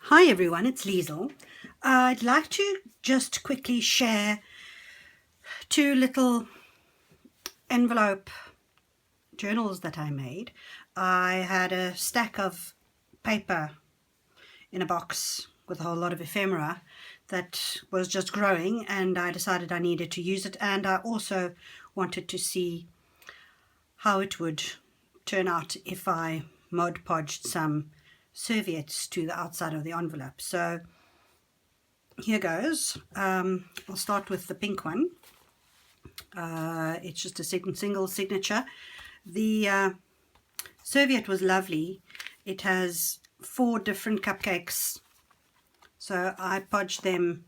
Hi everyone, it's Liesl. I'd like to just quickly share two little envelope journals that I made. I had a stack of paper in a box with a whole lot of ephemera that was just growing, and I decided I needed to use it, and I also wanted to see how it would turn out if I Mod Podged some serviettes to the outside of the envelope. So here goes. I'll start with the pink one. It's just a single signature. The serviette was lovely. It has 4 different cupcakes, so I podged them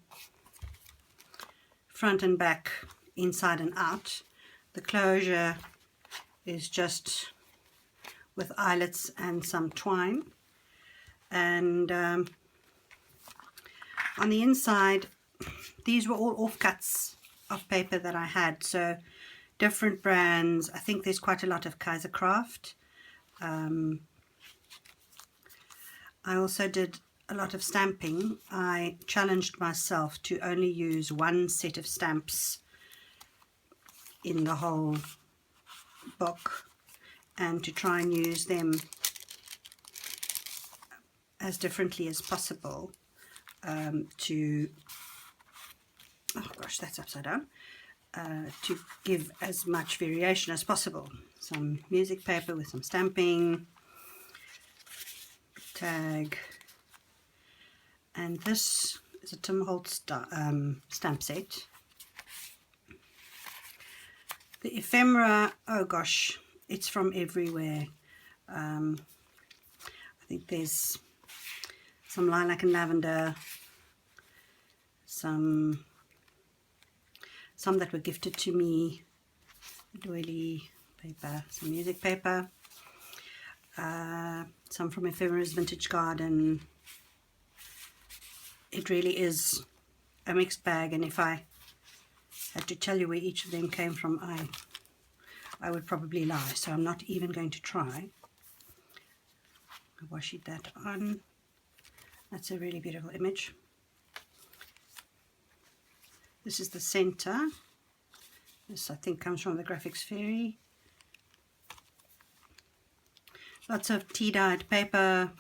front and back, inside and out. The closure is just with eyelets and some twine, and on the inside these were all offcuts of paper that I had, so different brands. I think there's quite a lot of Kaisercraft. I also did a lot of stamping. I challenged myself to only use one set of stamps in the whole book and to try and use them as differently as possible to, oh gosh, that's upside down, to give as much variation as possible. Some music paper with some stamping, tag, and this is a Tim Holtz stamp set. The ephemera, oh gosh, it's from everywhere. I think there's some lilac and lavender, some that were gifted to me, doily paper, some music paper, some from Ephemera's Vintage Garden. It really is a mixed bag, and if I had to tell you where each of them came from, I would probably lie, so I'm not even going to try. I washed that on. That's a really beautiful image. This is the center. This I think comes from the Graphics Fairy. Lots of tea-dyed paper,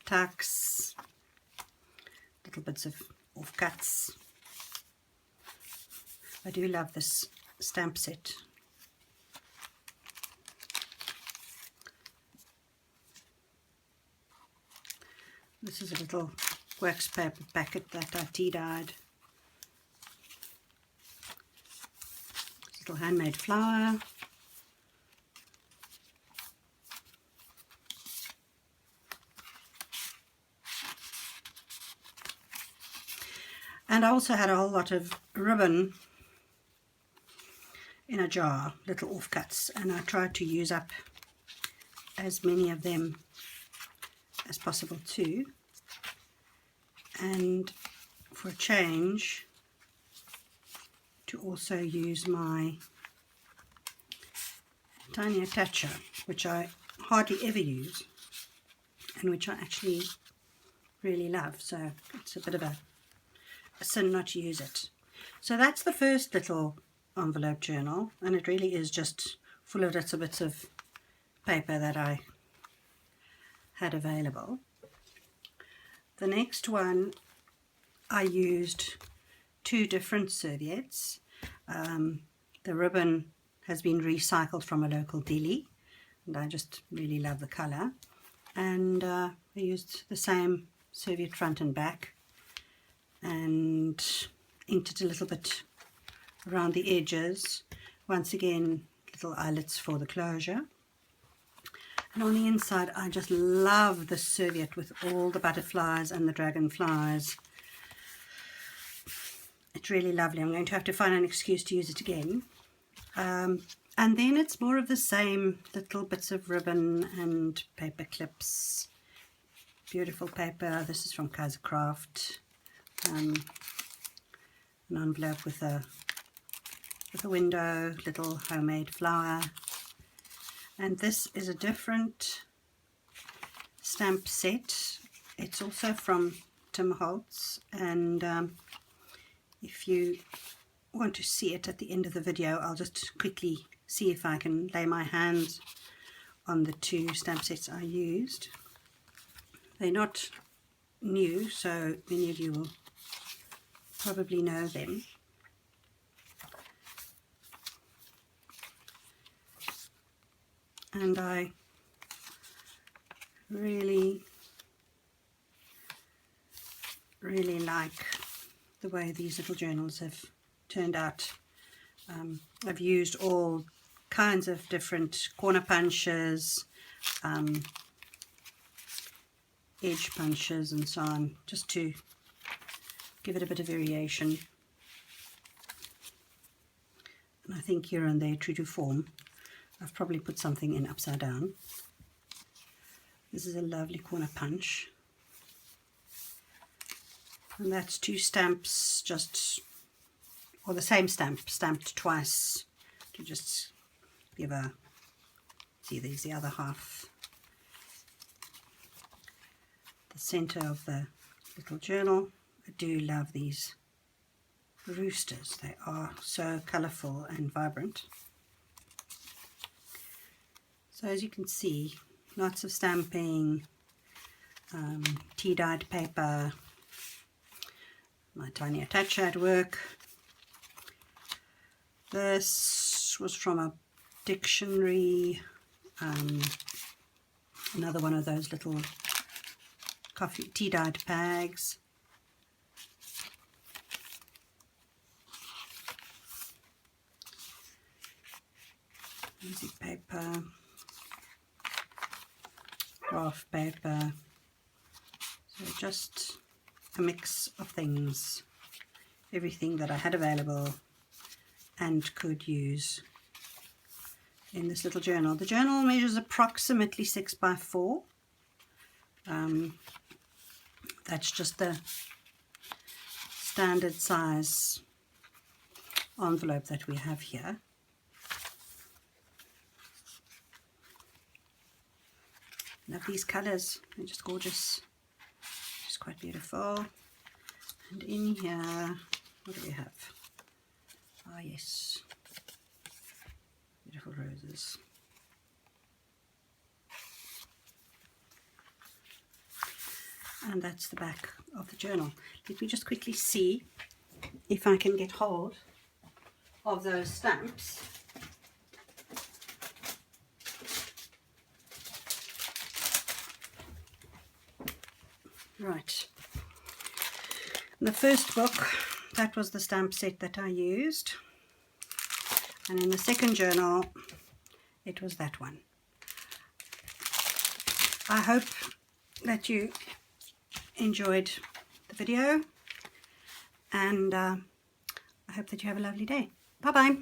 tucks, little bits of offcuts. I do love this stamp set. This is a little wax paper packet that I tea-dyed. Little handmade flower. And I also had a whole lot of ribbon in a jar, little offcuts, and I tried to use up as many of them as possible too. And for a change, to also use my tiny attacher, which I hardly ever use and which I actually really love, so it's a bit of a sin not to use it. So that's the first little envelope journal, and it really is just full of little bits of paper that I had available. The next one, I used 2 different serviettes. The ribbon has been recycled from a local deli, and I just really love the color. And I used the same serviette front and back, and inked it a little bit around the edges. Once again, little eyelets for the closure. And on the inside, I just love the serviette with all the butterflies and the dragonflies. It's really lovely. I'm going to have to find an excuse to use it again. And then it's more of the same, little bits of ribbon and paper clips. Beautiful paper. This is from Kaisercraft. An envelope with a window, little homemade flower. And this is a different stamp set. It's also from Tim Holtz, and if you want to see it at the end of the video, I'll just quickly see if I can lay my hands on the two stamp sets I used. They're not new, so many of you will probably know them. And I really like the way these little journals have turned out. I've used all kinds of different corner punches, edge punches and so on, just to give it a bit of variation. And I think here and there, true to form, I've probably put something in upside down. This is a lovely corner punch. And that's two stamps, or the same stamp, stamped twice, to just give a, see, there's the other half. The center of the little journal. I do love these roosters. They are so colorful and vibrant. So as you can see, lots of stamping, tea-dyed paper, my tiny attacher at work. This was from a dictionary, another one of those little coffee tea-dyed bags. Music paper, graph paper, so just a mix of things, everything that I had available and could use in this little journal. The journal measures approximately 6 by 4. That's just the standard size envelope that we have here. Love these colours, they're just gorgeous, just quite beautiful. And in here, what do we have? Ah, yes, beautiful roses. And that's the back of the journal. Let me just quickly see if I can get hold of those stamps. Right, in the first book, that was the stamp set that I used, and in the second journal it was that one. I hope that you enjoyed the video, and I hope that you have a lovely day. Bye bye.